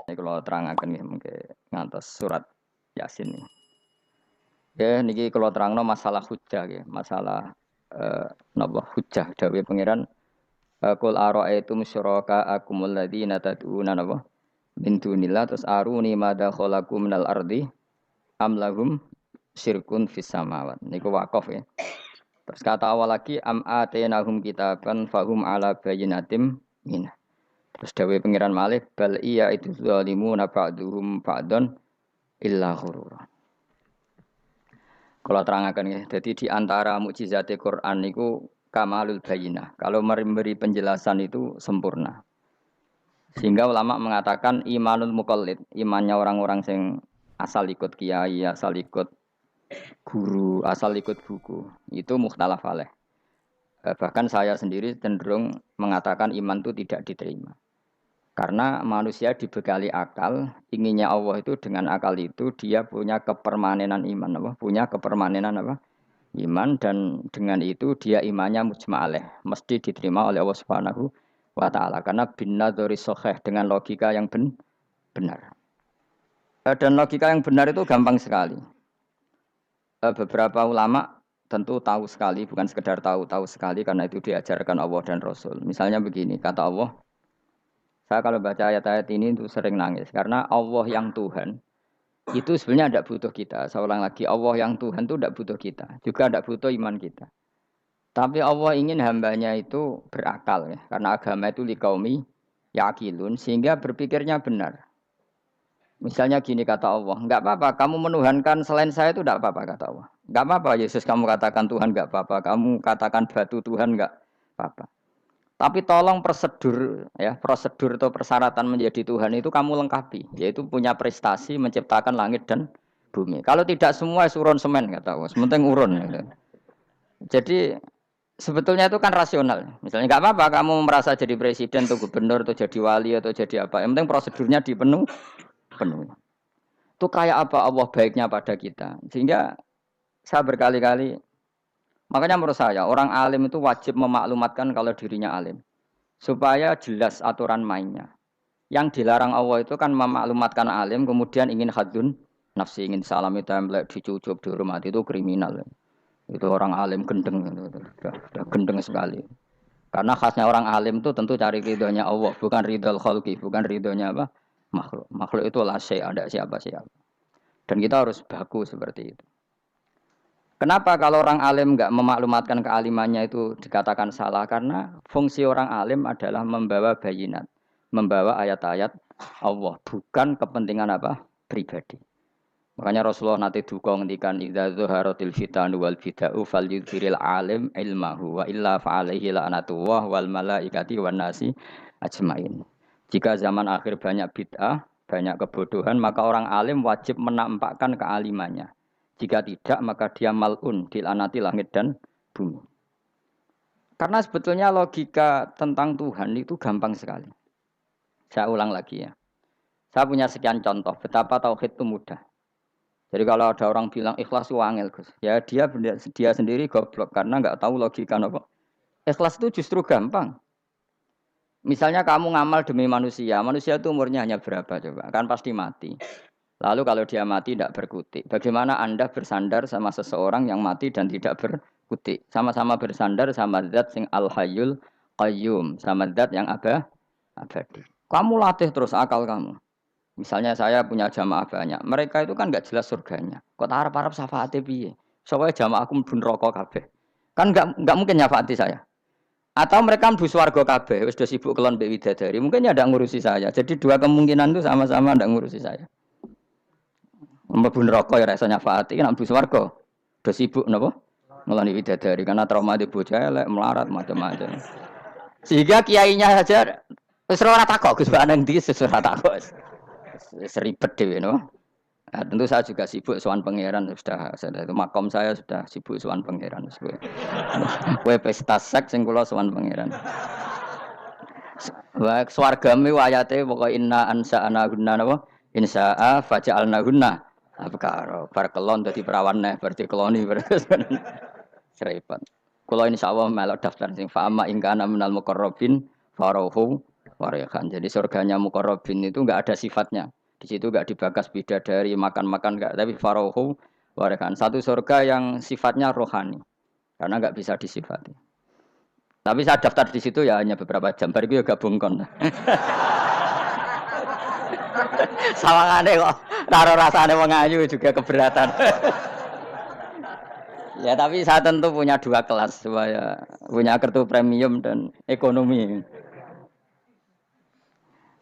Ini kalau terangaken nggih mengke ngantos surat Yasin nih. Ya niki kalau terangno masalah hujjah nggih, masalah napa hujjah dawuh pangeran qul ara'aytum syuraka'akumul ladzina tad'una napa min dunillah terus aruni madza khalaqu minal ardi am lahum syirkun fis samawat. Niku wakaf ya. Terus kata awal lagi am atainahum kitaban fahum ala bayyinatim min. Terus dawuh pangeran malih bal iya itu zalimuna ba'duhum ba'don illa ghurura. Kalau terangkan ya, jadi di antara mukjizat Quran itu kamalul bayinah. Kalau memberi penjelasan itu sempurna. Sehingga ulama mengatakan imanul muqallid, imannya orang-orang yang asal ikut kiai, asal ikut guru, asal ikut buku, itu mukhtalaf alaih. Bahkan saya sendiri cenderung mengatakan iman itu tidak diterima. Karena manusia dibekali akal, inginnya Allah itu dengan akal itu dia punya kepermanenan iman, apa? Punya kepermanenan apa? Iman dan dengan itu dia imannya mujma'aleh, mesti diterima oleh Allah Subhanahu wa taala karena binnadzari shahih dengan logika yang benar. Dan logika yang benar itu gampang sekali. Beberapa ulama tentu tahu sekali, bukan sekedar tahu sekali karena itu diajarkan Allah dan Rasul. Misalnya begini, kata Allah, saya kalau baca ayat-ayat ini itu sering nangis karena Allah yang Tuhan itu sebenarnya tidak butuh kita. Saya ulang lagi, Allah yang Tuhan itu tidak butuh kita, juga tidak butuh iman kita. Tapi Allah ingin hambanya itu berakal ya, karena agama itu likaumi yakilun sehingga berpikirnya benar. Misalnya gini kata Allah, enggak apa-apa, kamu menuhankan selain saya itu enggak apa-apa kata Allah. Enggak apa-apa Yesus kamu katakan Tuhan enggak apa-apa, kamu katakan batu Tuhan enggak apa-apa. Tapi tolong prosedur ya, prosedur atau persyaratan menjadi Tuhan itu kamu lengkapi, yaitu punya prestasi menciptakan langit dan bumi. Kalau tidak semua urun semen kata Allah, sementing urun. Gitu. Jadi sebetulnya itu kan rasional. Misalnya nggak apa-apa kamu merasa jadi presiden atau gubernur atau jadi wali atau jadi apa. Yang penting prosedurnya dipenuhi. Itu kayak apa Allah baiknya pada kita. Sehingga saya berkali-kali, makanya menurut saya orang alim itu wajib memaklumatkan kalau dirinya alim. Supaya jelas aturan mainnya. Yang dilarang Allah itu kan memaklumatkan alim kemudian ingin hadun nafsi, ingin salami template, dicucuk, dihormati itu kriminal. Itu orang alim gendeng, sudah gendeng sekali. Karena khasnya orang alim itu tentu cari ridhonya Allah, bukan ridhol khalqi, bukan ridhonya apa? Makhluk. Makhluk itu la syai', ada siapa-siapa. Dan kita harus baku seperti itu. Kenapa kalau orang alim enggak memaklumatkan kealimannya itu dikatakan salah? Karena fungsi orang alim adalah membawa bayinat, membawa ayat-ayat Allah, bukan kepentingan apa? Pribadi. Makanya Rasulullah nanti duka ngendikan idza zuharatil fitan wal bid'u falyudhiril alim ilmahu wa illa fa alaihi la'natullah wal malaikati wan nasi ajmain. Jika zaman akhir banyak bid'ah, banyak kebodohan, maka orang alim wajib menampakkan kealimannya. Jika tidak, maka dia mal'un, dilaknati langit dan bumi. Karena sebetulnya logika tentang Tuhan itu gampang sekali. Saya ulang lagi ya. Saya punya sekian contoh betapa tauhid itu mudah. Jadi kalau ada orang bilang ikhlas itu angel, Gus. Ya dia sendiri goblok karena nggak tahu logika apa. Ikhlas itu justru gampang. Misalnya kamu ngamal demi manusia, manusia itu umurnya hanya berapa coba? Kan pasti mati. Lalu kalau dia mati tidak berkutik. Bagaimana Anda bersandar sama seseorang yang mati dan tidak berkutik? Sama-sama bersandar sama zat sing al-hayyul qayyum, sama zat yang abadi. Kamu latih terus akal kamu. Misalnya saya punya jamaah banyak, mereka itu kan nggak jelas surganya. Kok harap-harap syafaate piye? Soalnya jamaah aku mlebu neraka kabeh. Kan nggak mungkin nyafaati saya. Atau mereka mlebu swarga kabeh, wis do sibuk kelon mbek widadari. Mungkin ya ndak ngurusi saya. Jadi dua kemungkinan itu sama-sama ndak ngurusi saya. Mlebu neraka ya rasa nyafaati, nek mlebu swarga do sibuk napa? Ngeloni widadari karena trauma di bocah elek, melarat macam-macam. Sehingga kiainya saja wis ora takok Gus Pak nang ndi wis ora takok. Seribet dhewe no. Nah, tentu saya juga sibuk sowan pangeran sudah itu makom saya sudah sibuk sowan pangeran. Kowe pesta seks sing kula sowan pangeran. Wa swargame ayate pokoke inna ansa'ana gunna napa? Insa'a faja'alna gunna. Abkaro bar kelon dadi perawan neh berarti keloni serempet. Kula insyaallah melok daftar sing fa'ama ingkana minal muqarrabin farohu Warehan. Jadi surganya muqarrabin itu enggak ada sifatnya. Di situ enggak dibakas bidadari, makan-makan enggak, tapi farauhu warehan. Satu surga yang sifatnya rohani. Karena enggak bisa disifati. Tapi saya daftar di situ ya hanya beberapa jam. Baru itu ya gabung kon. Sawangane kok karo rasane wong ayu juga keberatan. Ya tapi saya tentu punya dua kelas supaya punya kartu premium dan ekonomi.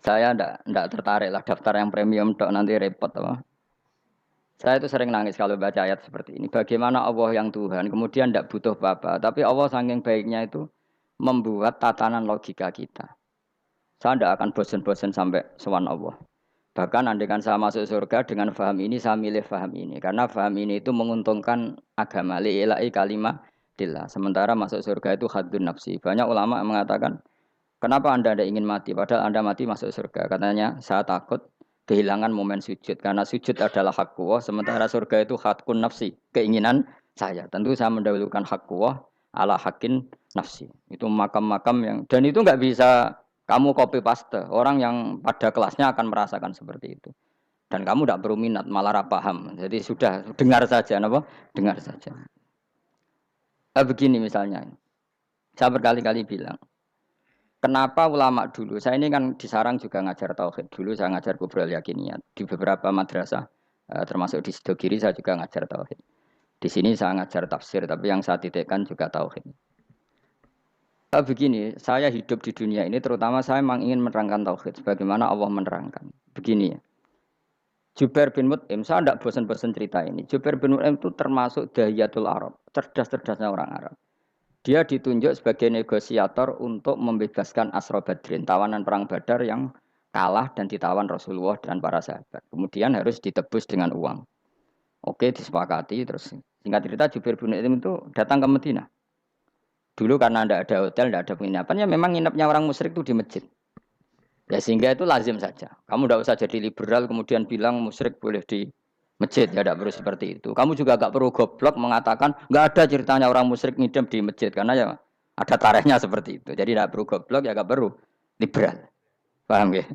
Saya ndak tertarik lah daftar yang premium dok nanti repot apa. Saya itu sering nangis kalau baca ayat seperti ini. Bagaimana Allah yang Tuhan kemudian ndak butuh apa-apa, tapi Allah saking baiknya itu membuat tatanan logika kita. Saya ndak akan bosan-bosan sampai sowan Allah. Bahkan andaikan saya masuk surga dengan faham ini, saya milih faham ini. Karena faham ini itu menguntungkan agama. Li'ilai kalimatillah. Sementara masuk surga itu haddun nafsi. Banyak ulama yang mengatakan, kenapa anda ingin mati? Padahal anda mati masuk surga. Katanya, saya takut kehilangan momen sujud. Karena sujud adalah hak Allah. Sementara surga itu hakun nafsi. Keinginan saya. Tentu saya mendahulukan hak Allah ala hakin nafsi. Itu makam-makam yang... Dan itu nggak bisa... Kamu copy paste, orang yang pada kelasnya akan merasakan seperti itu. Dan kamu tidak perlu minat, malah paham. Jadi sudah, dengar saja, apa? Dengar saja. Begini misalnya, saya berkali-kali bilang, kenapa ulama dulu, saya ini kan di Sarang juga ngajar tauhid. Dulu saya ngajar kubrul yakiniyat. Di beberapa madrasah, termasuk di Sidogiri saya juga ngajar tauhid. Di sini saya ngajar tafsir, tapi yang saya titikkan juga tauhid. Begini, saya hidup di dunia ini terutama saya memang ingin menerangkan tauhid sebagaimana Allah menerangkan. Begini ya. Jubair bin Mut'im, saya tidak bosan-bosan cerita ini. Jubair bin Mut'im itu termasuk dahiyatul Arab, cerdas-cerdasnya orang Arab. Dia ditunjuk sebagai negosiator untuk membebaskan Asra Badrin, tawanan perang Badar yang kalah dan ditawan Rasulullah dan para sahabat. Kemudian harus ditebus dengan uang. Oke, disepakati terus. Singkat cerita Jubair bin Mut'im itu datang ke Madinah. Dulu karena tidak ada hotel, tidak ada penginapan, ya memang nginepnya orang musyrik itu di masjid. Ya sehingga itu lazim saja. Kamu tidak usah jadi liberal kemudian bilang musyrik boleh di masjid, ya tidak perlu seperti itu. Kamu juga tidak perlu goblok mengatakan nggak ada ceritanya orang musyrik ngidam di masjid karena ya ada tarikhnya seperti itu. Jadi tidak perlu goblok ya nggak perlu liberal. Paham ya?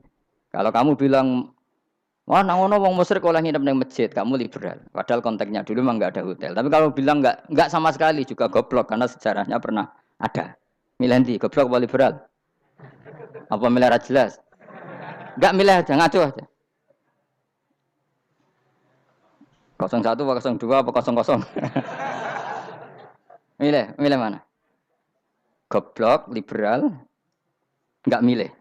Kalau kamu bilang wah, nangono wong musyrik oleh nginep di masjid, kamu liberal. Padahal konteksnya dulu memang nggak ada hotel. Tapi kalau bilang nggak sama sekali juga goblok karena sejarahnya pernah ada. Milih goblok apa liberal? Apa milih jelas? Nggak milih aja, ngaco aja. 01 apa 02 apa 00? milih mana? Goblok, liberal, nggak milih.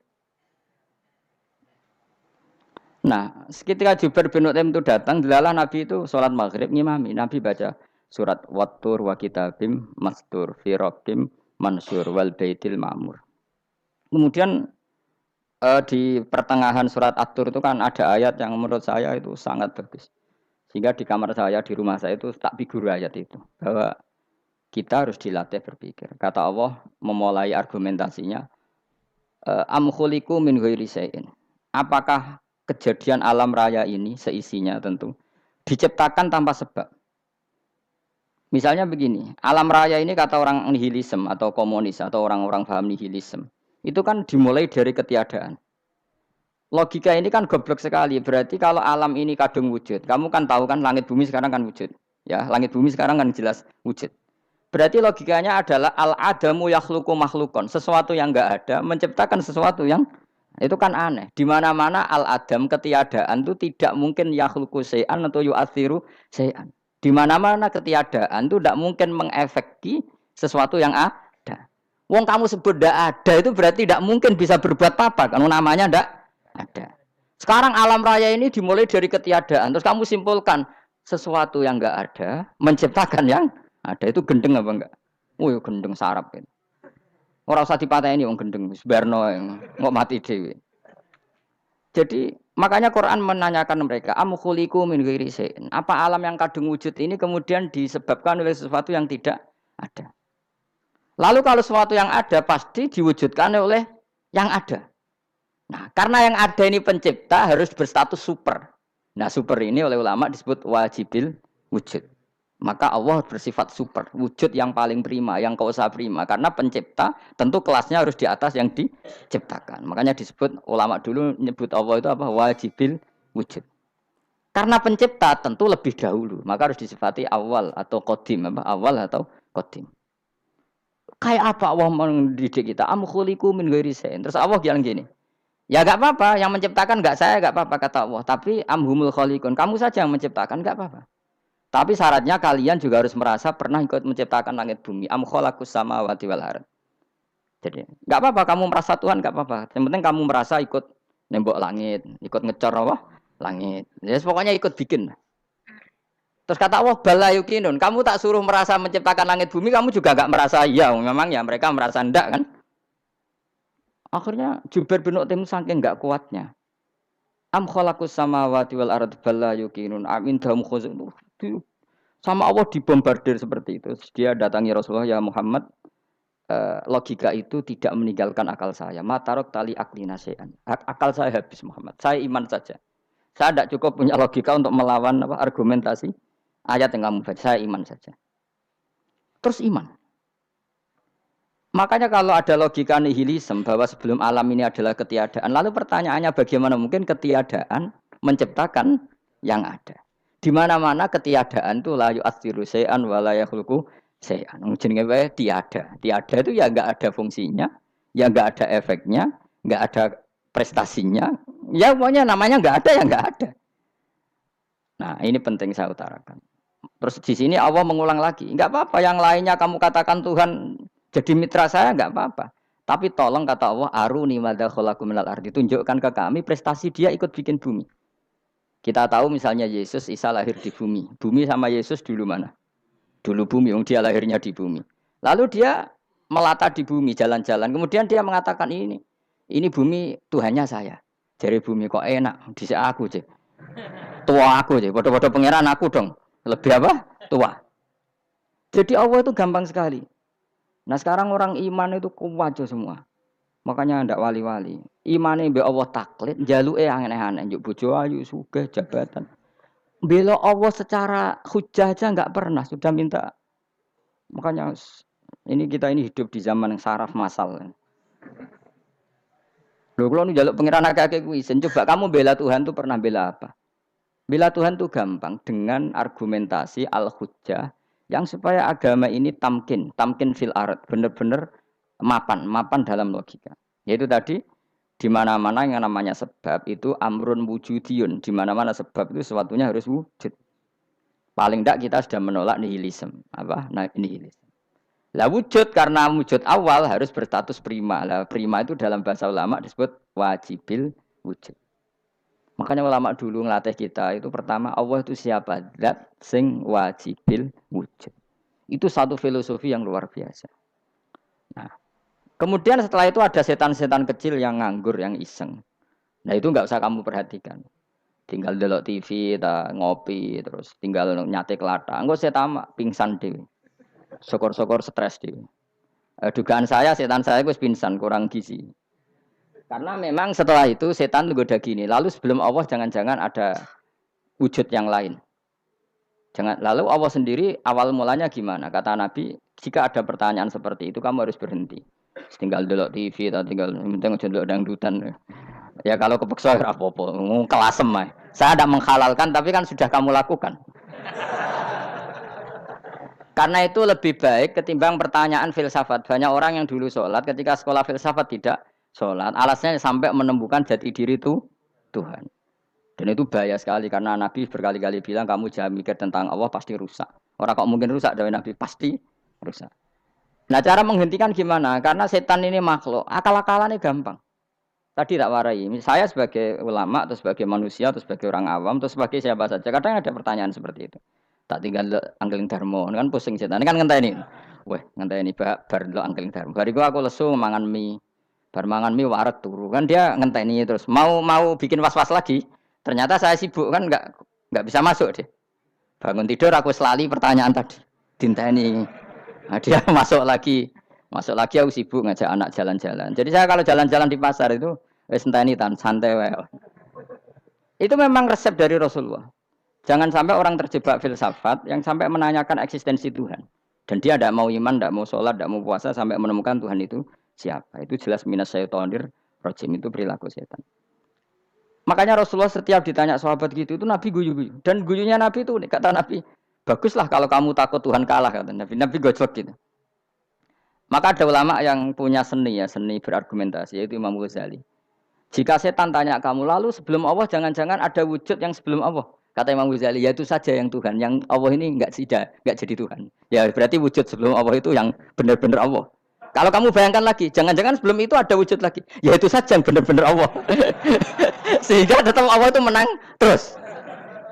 Nah, ketika Jubair bin Mut'im itu datang, dilalah Nabi itu sholat maghrib ngimami. Nabi baca surat Wattur wa kitabim mastur fi rabbim mansur wal baitil ma'mur. Kemudian di pertengahan surat At-Tur itu kan ada ayat yang menurut saya itu sangat bagus. Sehingga di kamar saya, di rumah saya itu tak figur ayat itu. Bahwa kita harus dilatih berpikir. Kata Allah memulai argumentasinya, am khuliqu min ghairi syai'in. Apakah kejadian alam raya ini seisinya tentu diciptakan tanpa sebab? Misalnya begini, alam raya ini kata orang nihilisme atau komunis atau orang-orang paham nihilisme. Itu kan dimulai dari ketiadaan. Logika ini kan goblok sekali. Berarti kalau alam ini kadung wujud, kamu kan tahu kan langit bumi sekarang kan wujud. Ya, langit bumi sekarang kan jelas wujud. Berarti logikanya adalah al-adamu yakhluqu makhlukon. Sesuatu yang enggak ada menciptakan sesuatu yang itu kan aneh. Di mana-mana al-adam ketiadaan itu tidak mungkin yakhluqu syai'an atau yu'athiru syai'an. Di mana-mana ketiadaan itu tidak mungkin mengefeki sesuatu yang ada. Wong kamu sebut tidak ada itu berarti tidak mungkin bisa berbuat apa-apa. Karena namanya tidak ada. Sekarang alam raya ini dimulai dari ketiadaan. Terus kamu simpulkan sesuatu yang enggak ada menciptakan yang ada. Itu gendeng apa enggak? Oh ya gendeng sarap itu. Orang usah dipateni wong gendeng Subarno nggak mati dewi. Jadi makanya Quran menanyakan mereka, am khuliqu min ghairi syai'in. Apa alam yang kadung wujud ini kemudian disebabkan oleh sesuatu yang tidak ada? Lalu kalau sesuatu yang ada pasti diwujudkan oleh yang ada. Nah, karena yang ada ini pencipta harus berstatus super. Nah, super ini oleh ulama disebut wajibil wujud. Maka Allah bersifat super, wujud yang paling prima, yang kausa prima. Karena pencipta tentu kelasnya harus di atas yang diciptakan. Makanya disebut ulama dulu nyebut Allah itu apa? Wajibil wujud. Karena pencipta tentu lebih dahulu, maka harus disifati awal atau kodim, apa? Awal atau kodim. Kayak apa Allah mendidik kita? Am khuliqu min ghairi syai'in. Terus Allah bilang gini, ya enggak apa-apa, yang menciptakan enggak saya, enggak apa-apa kata Allah. Tapi amhumul khaliqun, kamu saja yang menciptakan, enggak apa-apa. Tapi syaratnya kalian juga harus merasa pernah ikut menciptakan langit bumi. Am khalaqus samawati wal ardh. Jadi, enggak apa-apa kamu merasa Tuhan, enggak apa-apa. Yang penting kamu merasa ikut nembok langit, ikut ngecor apa? Langit. Ya pokoknya ikut bikin. Terus kata Allah, bala yukinun. Kamu tak suruh merasa menciptakan langit bumi, kamu juga enggak merasa iya. Memang ya mereka merasa enggak kan? Akhirnya Jubair bin Mut'im saking enggak kuatnya. Am khalaqus samawati wal ardh bala yukinun. Amin dahum khuzun. Sama Allah dibombardir seperti itu. Dia datangi Rasulullah, ya Muhammad, logika itu tidak meninggalkan akal saya. Matarok tali akli nasean. Akal saya habis Muhammad. Saya iman saja. Saya tidak cukup punya logika untuk melawan argumentasi ayat yang kamu baca. Saya iman saja. Terus iman. Makanya kalau ada logika nihilisme bahwa sebelum alam ini adalah ketiadaan, lalu pertanyaannya bagaimana mungkin ketiadaan menciptakan yang ada? Di mana-mana ketiadaan itu la yu'atsiru syai'an wa la yakhluqu syai'an. Jenenge wae tiada. Tiada itu ya enggak ada fungsinya, ya enggak ada efeknya, enggak ada prestasinya. Ya pokoknya namanya enggak ada ya enggak ada. Nah, ini penting saya utarakan. Terus di sini Allah mengulang lagi, enggak apa-apa yang lainnya kamu katakan Tuhan jadi mitra saya enggak apa-apa. Tapi tolong kata Allah, aruni madza khalaqu minal ardi, tunjukkan ke kami prestasi dia ikut bikin bumi. Kita tahu misalnya Yesus, Isa lahir di bumi. Bumi sama Yesus dulu mana? Dulu bumi, dia lahirnya di bumi. Lalu dia melata di bumi, jalan-jalan. Kemudian dia mengatakan ini bumi Tuhannya saya. Jadi bumi kok enak, dhisik aku cek. Tua aku cek, bodoh-bodoh pangeran aku dong. Lebih apa? Tua. Jadi Allah itu gampang sekali. Nah sekarang orang iman itu kuat semua. Makanya ndak wali-wali. Imane mbek Allah taklid, njaluke aneh-aneh, njuk bojo ayu, sugih, jabatan. Bela Allah secara hujah aja enggak pernah, sudah minta. Makanya kita ini hidup di zaman yang saraf massal. Lho kula nu njaluk pangeran akeh-akeh kuwi, coba kamu bela Tuhan tuh pernah bela apa? Bela Tuhan tuh gampang dengan argumentasi al-hujjah yang supaya agama ini tamkin fil ard, benar-benar mapan dalam logika. Yaitu tadi di mana-mana yang namanya sebab itu amrun wujudiyun, di mana-mana sebab itu sesuatunya harus wujud. Paling tidak kita sudah menolak nihilisme. Apa? Nah, nihilisme. Lah wujud karena wujud awal harus berstatus prima. Lah prima itu dalam bahasa ulama disebut wajibil wujud. Makanya ulama dulu ngelatih kita itu pertama Allah itu siapa? Zat sing wajibil wujud. Itu satu filosofi yang luar biasa. Nah, kemudian setelah itu ada setan-setan kecil yang nganggur, yang iseng. Nah itu nggak usah kamu perhatikan. Tinggal delok TV, ngopi, terus tinggal nyate kelata. Enggak saya tamak, pingsan dewi. Sokor-sokor stres dewi. Dugaan saya setan saya itu pingsan, kurang gizi. Karena memang setelah itu setan goda gini. Lalu sebelum Allah jangan-jangan ada wujud yang lain. Lalu Allah sendiri awal mulanya gimana? Kata Nabi, jika ada pertanyaan seperti itu kamu harus berhenti. Tinggal delok TV atau tinggal penting aja delok dangdutan. Ya kalau kepeksa ora apa-apa, kelasem ae. Saya tidak menghalalkan tapi kan sudah kamu lakukan. Karena itu lebih baik ketimbang pertanyaan filsafat. Banyak orang yang dulu sholat ketika sekolah filsafat tidak sholat. Alasnya sampai menemukan jati diri itu Tuhan. Dan itu bahaya sekali karena Nabi berkali-kali bilang kamu jangan mikir tentang Allah pasti rusak. Orang kok mungkin rusak dari Nabi pasti rusak. Nah cara menghentikan gimana? Karena setan ini makhluk, akal-akalannya gampang. Tadi tak warai. Saya sebagai ulama atau sebagai manusia atau sebagai orang awam atau sebagai siapa saja. Kadang ada pertanyaan seperti itu. Tak tinggal anggeling darmo, kan pusing setan. Kan ngenteni. Weh, ngenteni bar lo anggeling darmo. Bariku aku lesu mangan mie. Bar mangan mie waret turu. Kan dia ngenteni terus mau bikin was-was lagi. Ternyata saya sibuk kan enggak bisa masuk deh. Bangun tidur aku selali pertanyaan tadi. Dinteni. Nah, dia masuk lagi aku sibuk ngajak anak jalan-jalan. Jadi saya kalau jalan-jalan di pasar itu wis enteni tan santai wae. Itu memang resep dari Rasulullah. Jangan sampai orang terjebak filsafat yang sampai menanyakan eksistensi Tuhan. Dan dia tidak mau iman, tidak mau sholat, tidak mau puasa sampai menemukan Tuhan itu siapa. Itu jelas minas syaitonir rojim, itu perilaku setan. Makanya Rasulullah setiap ditanya sahabat gitu itu Nabi guyu-guyu. Dan guyunya Nabi itu kata Nabi, baguslah kalau kamu takut Tuhan kalah kata Nabi. Nabi gojlok gitu. Maka ada ulama yang punya seni ya, seni berargumentasi yaitu Imam Ghazali. Jika setan tanya kamu lalu sebelum Allah jangan-jangan ada wujud yang sebelum Allah. Kata Imam Ghazali, ya itu saja yang Tuhan. Yang Allah ini enggak jadi Tuhan. Ya berarti wujud sebelum Allah itu yang benar-benar Allah. Kalau kamu bayangkan lagi, jangan-jangan sebelum itu ada wujud lagi. Ya itu saja yang benar-benar Allah. Sehingga tetap Allah itu menang terus.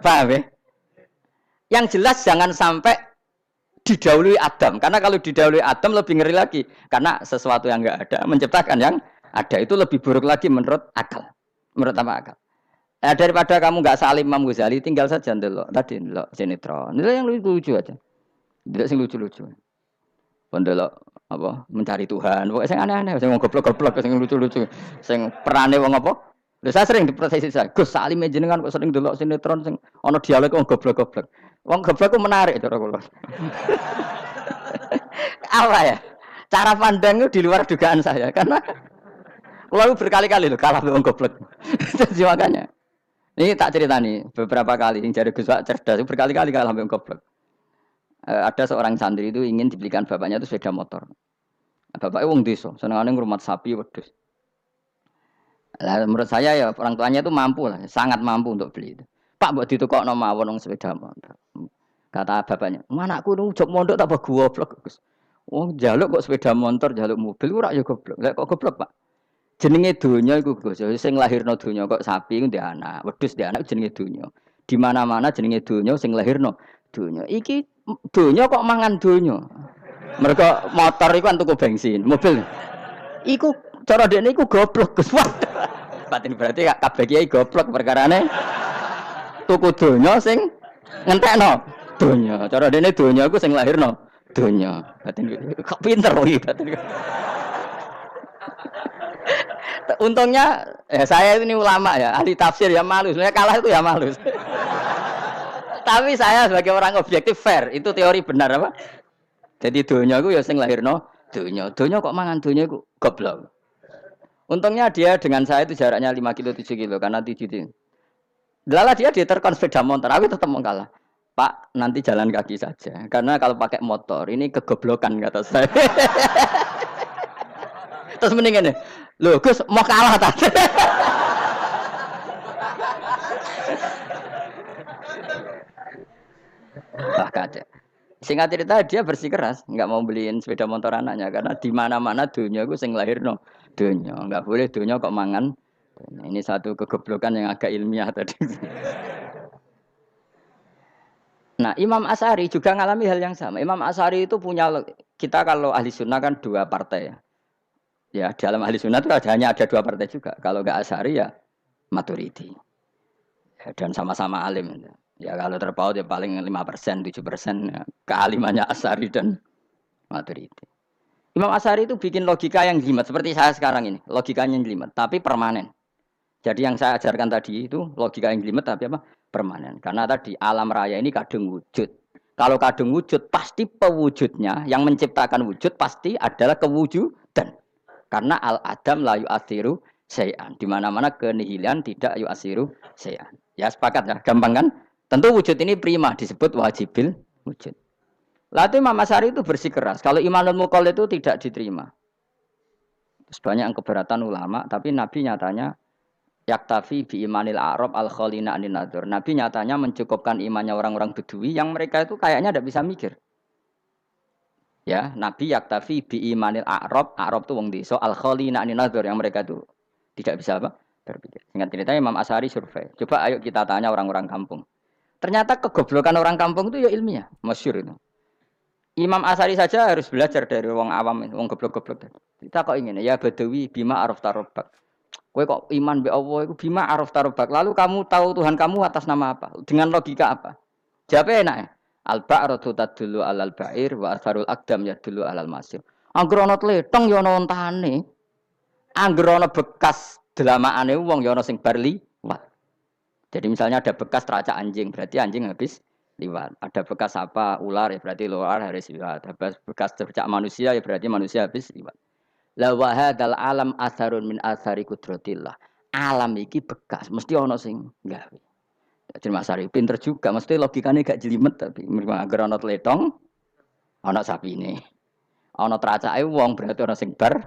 Paham ya? Yang jelas jangan sampai didahului Adam. Karena kalau didahului Adam lebih ngeri lagi. Karena sesuatu yang enggak ada menciptakan yang ada itu lebih buruk lagi menurut akal. Menurut apa akal? Nah, daripada kamu nggak salim Imam Ghazali, tinggal saja ndelok. Tadi ndelok sinetron. Ndelok yang lucu-lucu aja. Ndelok sing lucu-lucu. Ndelok apa? Mencari Tuhan. Pokoknya sing aneh-aneh, sing goblok-goblok, sing lucu-lucu, sing perane wong apa? Lha saya sering diproteksi saya. Gus Salim jenengan kok sering ndelok sinetron sing ana dialog wong goblok-goblok. Wong goblok ku menarik cara kula. Apa ya? Cara pandang itu di luar dugaan saya karena kalau berkali-kali loh kalah wong goblok. Jadi makanya ini tak cerita nih beberapa kali yang jadi Gus cerdas berkali-kali kalah wong goblok. Ada seorang santri itu ingin dibelikan bapaknya itu sepeda motor. Bapaknya wong desa, senengane ngrumat sapi wedhus. Lah menurut saya ya orang tuanya itu mampu lah, sangat mampu untuk beli itu. Pak mbok ditukokno mawon wong sepeda motor. Kata bapaknya, "Anakku nu jog mondok tak goblok, Gus." Wong njaluk kok sepeda motor, njaluk mobil ora ya goblok. Lah kok goblok, Pak? Jenenge donya iku Gus, sing lahirno donya kok sapi ku ndek anak, wedhus ndek anak jenenge donya. Di mana-mana jenenge donya sing lahirno donya. Iki donya kok mangan donya. Mereka motor iku kan tuku bensin, mobil. Iku cara dekne iku goblok Gus. Batin berarti kabeh kiai goblok perkarane tuku donya sing ngentekno donya. Cara dekne donya iku sing lahirno donya. Batin kok pinter iki batin. Untungnya saya ini ulama ya, ahli tafsir ya malu. Sebenarnya kalah itu ya malu. Tapi saya sebagai orang objektif fair, itu teori benar apa? Jadi donya iku ya sing lahirno donya. Donya kok mangan donya iku goblok. Untungnya dia dengan saya itu jaraknya 5 kilo 7 kilo karena 7 kilo. Lala dia diterkon sepeda motor, tapi tetap mau kalah. Pak, nanti jalan kaki saja. Karena kalau pakai motor ini kegoblokan kata saya. Terus mendingan nih, loh Gus mau kalah tadi. Wah kacau. Singkat cerita dia bersikeras, nggak mau beliin sepeda motor anaknya karena di mana-mana dunia gue sing lahirno dunia, nggak boleh dunia kok mangan. Ini satu kegoblokan yang agak ilmiah tadi. Nah Imam Asy'ari juga ngalami hal yang sama. Imam Asy'ari itu punya kita kalau ahli sunnah kan 2 partai ya. Ya dalam ahli sunnah itu hanya ada 2 partai juga. Kalau nggak Asy'ari ya Maturidi. Ya, dan sama-sama alim. Ya kalau terpaut ya paling 5%, 7% ya, kealimannya Asy'ari dan Maturidi. Imam Asy'ari itu bikin logika yang jelimet seperti saya sekarang ini, logikanya yang jelimet tapi permanen. Jadi yang saya ajarkan tadi itu logika yang jelimet tapi apa? Permanen. Karena tadi alam raya ini kadung wujud. Kalau kadung wujud pasti pewujudnya yang menciptakan wujud pasti adalah kewujudan. Karena al-adam la yu'athiru syai'an. Di mana-mana kenihilan tidak yu'athiru syai'an. Ya sepakat ya, gampang kan? Tentu wujud ini prima disebut wajibil wujud. Lalu Imam Asy'ari itu bersikeras. Kalau imanul muqall itu tidak diterima. Terus banyak yang keberatan ulama, tapi Nabi nyatanya yaktafi bi imanil a'rab al khalina anin nadzur. Nabi nyatanya mencukupkan imannya orang-orang Bedui yang mereka itu kayaknya tidak bisa mikir. Ya, Nabi yaktafi bi imanil a'rab itu wong desa al khalina anin nadzur yang mereka itu tidak bisa apa? Berpikir. Singkat cerita Imam Asy'ari survei. Coba ayo kita tanya orang-orang kampung. Ternyata kegoblokan orang kampung itu ya ilmiah, masyhur itu. Imam Asy'ari saja harus belajar dari wong awam, wong goblok-goblok. Kita kok ingin ya Badawi bima araf tarobak. Kowe kok iman be Allah itu bima araf tarobak. Lalu kamu tahu Tuhan kamu atas nama apa? Dengan logika apa? Jawabnya enak ya. Al-ba'ratu tadullu alal ba'ir wa asharul aqdam yadullu alal masir. Angger ana tletong ya ana ontane. Angger ana bekas delamaane wong ya ana sing bar liwat. Jadi misalnya ada bekas teracak anjing, berarti anjing habis liwat. Ada bekas apa ular ya berarti ular harus liwat. Ada bekas teracak manusia ya berarti manusia habis liwat. La wa hadzal alam asarun min asari kudratillah. Alam iki bekas, mesti ono sing gawe. Jadi Mas Ari pinter juga, mesti logikanya gak jelimet tapi agar ono tletong, ono sapine. Ono teracake wong berarti ono sing bar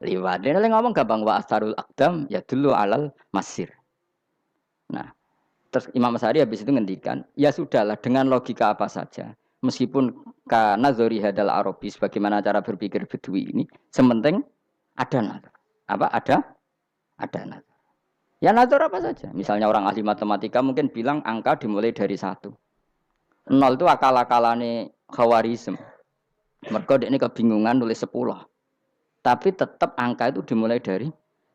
liwat. Dia ngomong gampang wa asarul aqdam ya dulu alal masir. Nah, terus Imam Asy'ari habis itu ngendikan, ya sudahlah dengan logika apa saja. Meskipun karena Zori Hadal Arabi sebagaimana cara berpikir Bedui ini, sementing ada nazar. Apa ada nazar. Ya nazar apa saja. Misalnya orang ahli matematika mungkin bilang angka dimulai dari 1. 0 itu akal-akalane Khawarizm. Mereka ini kebingungan nulis 10. Tapi tetap angka itu dimulai dari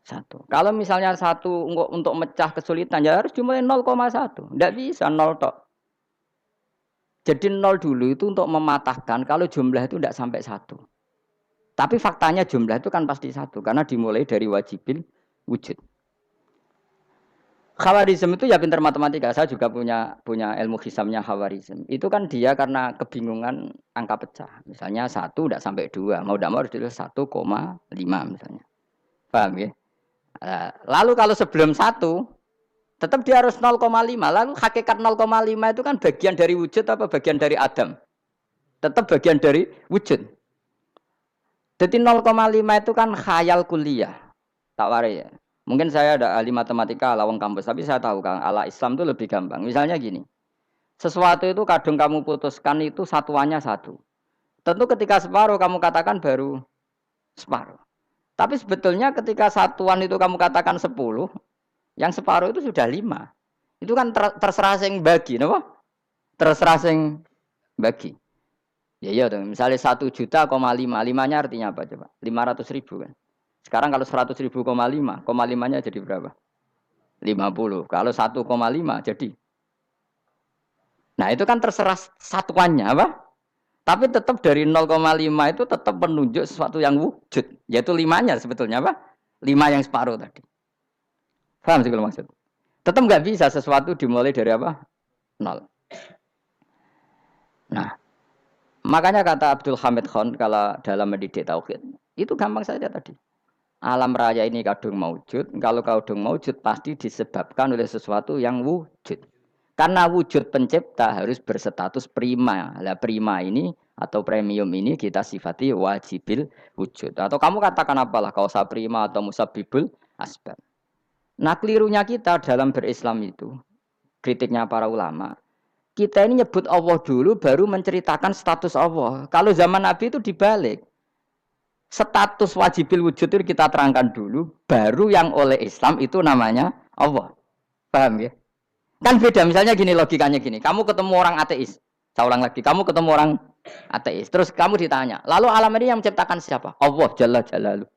1. Kalau misalnya 1 untuk mecah kesulitan ya harus dimulai 0,1. Tidak bisa 0 tok. Jadi 0 dulu itu untuk mematahkan kalau jumlah itu tidak sampai 1. Tapi faktanya jumlah itu kan pasti 1 karena dimulai dari wajibil wujud. Khawarizm itu ya pintar matematika. Saya juga punya ilmu hisamnya Khawarizm. Itu kan dia karena kebingungan angka pecah. Misalnya 1 tidak sampai 2. Mau tidak mau harus ditulis 1,5 misalnya. Paham ya? Lalu kalau sebelum 1, tetap dia harus 0,5. Lalu hakikat 0,5 itu kan bagian dari wujud apa bagian dari Adam? Tetap bagian dari wujud. Jadi 0,5 itu kan khayal kuliah. Tak warai ya. Mungkin saya ada ahli matematika lawang kampus, tapi saya tahu Kang, ala Islam itu lebih gampang. Misalnya gini, sesuatu itu kadang kamu putuskan itu satuannya 1. Tentu ketika separuh kamu katakan baru separuh. Tapi sebetulnya ketika satuan itu kamu katakan 10, yang separuh itu sudah 5. Itu kan terserah sing bagi, no? Terserah sing bagi. Ya iya dong, misalnya 1 juta,5. 5-nya artinya apa coba? 500.000 kan. Sekarang kalau 100.000, 5,5-nya jadi berapa? 50. Kalau 1,5 jadi. Nah itu kan terserah satuannya apa? Tapi tetap dari 0,5 itu tetap menunjuk sesuatu yang wujud. Yaitu 5-nya sebetulnya apa? 5 yang separuh tadi. Paham sih kalau maksud? Tetap nggak bisa sesuatu dimulai dari apa? 0. Nah, makanya kata Abdul Hamid Khan kalau dalam mendidik tauhid, itu gampang saja tadi. Alam raya ini kadung maujud, kalau kadung maujud pasti disebabkan oleh sesuatu yang wujud. Karena wujud pencipta harus berstatus prima. Lah prima ini atau premium ini kita sifati wajibil wujud. Atau kamu katakan apalah kausa prima atau musabibul asbab. Nah kelirunya kita dalam berislam itu, kritiknya para ulama, kita ini nyebut Allah dulu baru menceritakan status Allah. Kalau zaman Nabi itu dibalik. Status wajibil wujud itu kita terangkan dulu, baru yang oleh Islam itu namanya Allah. Paham ya? Kan beda, misalnya gini logikanya gini, kamu ketemu orang ateis, saya ulang lagi, kamu ketemu orang ateis, terus kamu ditanya, lalu alam ini yang menciptakan siapa? Allah Jalla Jalaluh.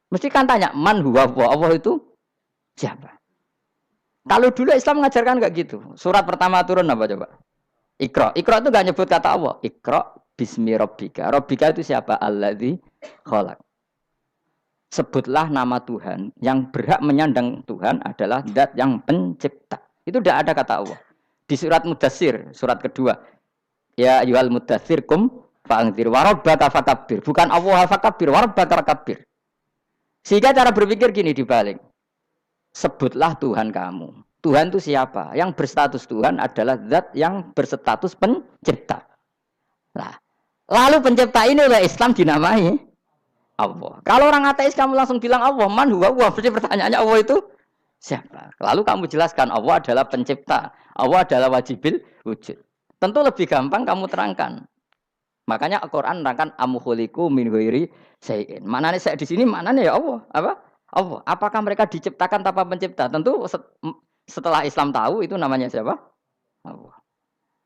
Mesti kan tanya, man huwa Allah, Allah itu siapa? Kalau dulu Islam mengajarkan enggak gitu, surat pertama turun apa coba? Iqra. Iqra itu enggak nyebut kata Allah, Iqra bismi rabbika. Rabbika itu siapa? Alladzi khalaq. Sebutlah nama Tuhan. Yang berhak menyandang Tuhan adalah zat yang pencipta. Itu tidak ada kata Allah. Di surat Mudatsir, surat kedua. Ya ayyuhal mudatsir kum fa'anzir wa rabbaka fakabbir. Bukan Allah fakabbir, wa rabbaka fakabbir. Sehingga cara berpikir gini dibalik. Sebutlah Tuhan kamu. Tuhan itu siapa? Yang berstatus Tuhan adalah zat yang berstatus pencipta. Nah, lalu pencipta ini oleh Islam dinamai Allah. Kalau orang ateis kamu langsung bilang Allah, man huwa Allah. Berarti pertanyaannya Allah itu siapa? Lalu kamu jelaskan Allah adalah pencipta. Allah adalah wajibil wujud. Tentu lebih gampang kamu terangkan. Makanya Al-Qur'an nerangkan amkhuliqu min ghairi syai'in. Manane saya di sini manane ya Allah. Apa? Allah. Apakah mereka diciptakan tanpa pencipta? Tentu setelah Islam tahu itu namanya siapa? Allah.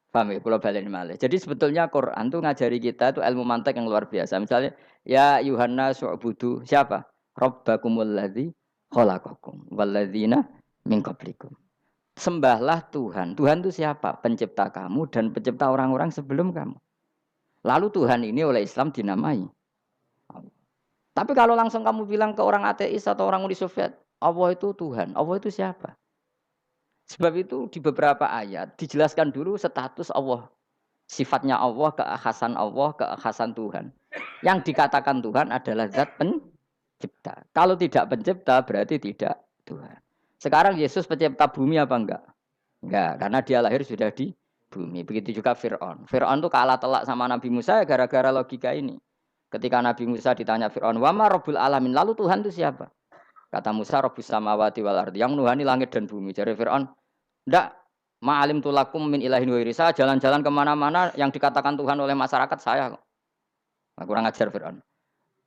Paham ya? Pulau balen malih. Jadi sebetulnya Quran tuh ngajari kita itu ilmu mantek yang luar biasa. Misalnya ya Yuhanna su'budu siapa? Rabbakumul ladzi khalaqakum walladzina min qablikum. Sembahlah Tuhan. Tuhan itu siapa? Pencipta kamu dan pencipta orang-orang sebelum kamu. Lalu Tuhan ini oleh Islam dinamai Allah. Tapi kalau langsung kamu bilang ke orang ateis atau orang Uni Soviet, Allah itu Tuhan. Allah itu siapa? Sebab itu di beberapa ayat dijelaskan dulu status Allah, sifatnya Allah, keakhasan Tuhan. Yang dikatakan Tuhan adalah zat pencipta. Kalau tidak pencipta berarti tidak Tuhan. Sekarang Yesus pencipta bumi apa enggak? Enggak, karena dia lahir sudah di bumi. Begitu juga Fir'aun. Fir'aun itu kalah telak sama Nabi Musa gara-gara logika ini. Ketika Nabi Musa ditanya Fir'aun, "Wama Rabbul Alamin?" Lalu Tuhan itu siapa? Kata Musa, Rabbus samawati wal ardi, yang menuhani langit dan bumi. Jadi Fir'aun, "Enggak, ma'alim tulakum min ilahin wairi." Saya jalan-jalan kemana-mana yang dikatakan Tuhan oleh masyarakat saya. Nah, kurang ajar Fir'aun.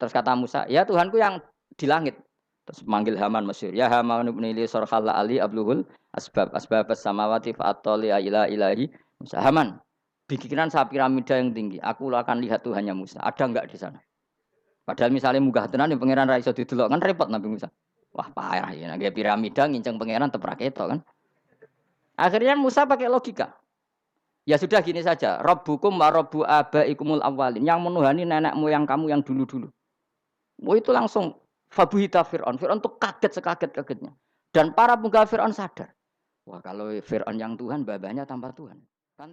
Terus kata Musa, "Ya Tuhanku yang di langit." Terus manggil Haman Mesir, "Ya Haman ibn Ili sorhalla ali abluhul asbab samawati fa'atoli ila ilahi Musa." Haman, bikinan saya piramida yang tinggi. Aku akan lihat Tuhannya Musa. Ada enggak di sana? Padahal misalnya munggah tenan yang pangeran ra iso didelok kan repot Nabi Musa. Wah, parah ya. Nggak piramida nginceng pangeran tetep ketok kan. Akhirnya Musa pakai logika. Ya sudah gini saja. Rabbukum wa rabbu abaikumul awwalin. Yang menuhani nenek moyang kamu yang dulu-dulu. Oh itu langsung fabuhita Fir'aun. Fir'aun tuh kaget sekaget-kagetnya. Dan para penggawa Fir'aun sadar. Wah kalau Fir'aun yang Tuhan, babanya tanpa Tuhan. Kan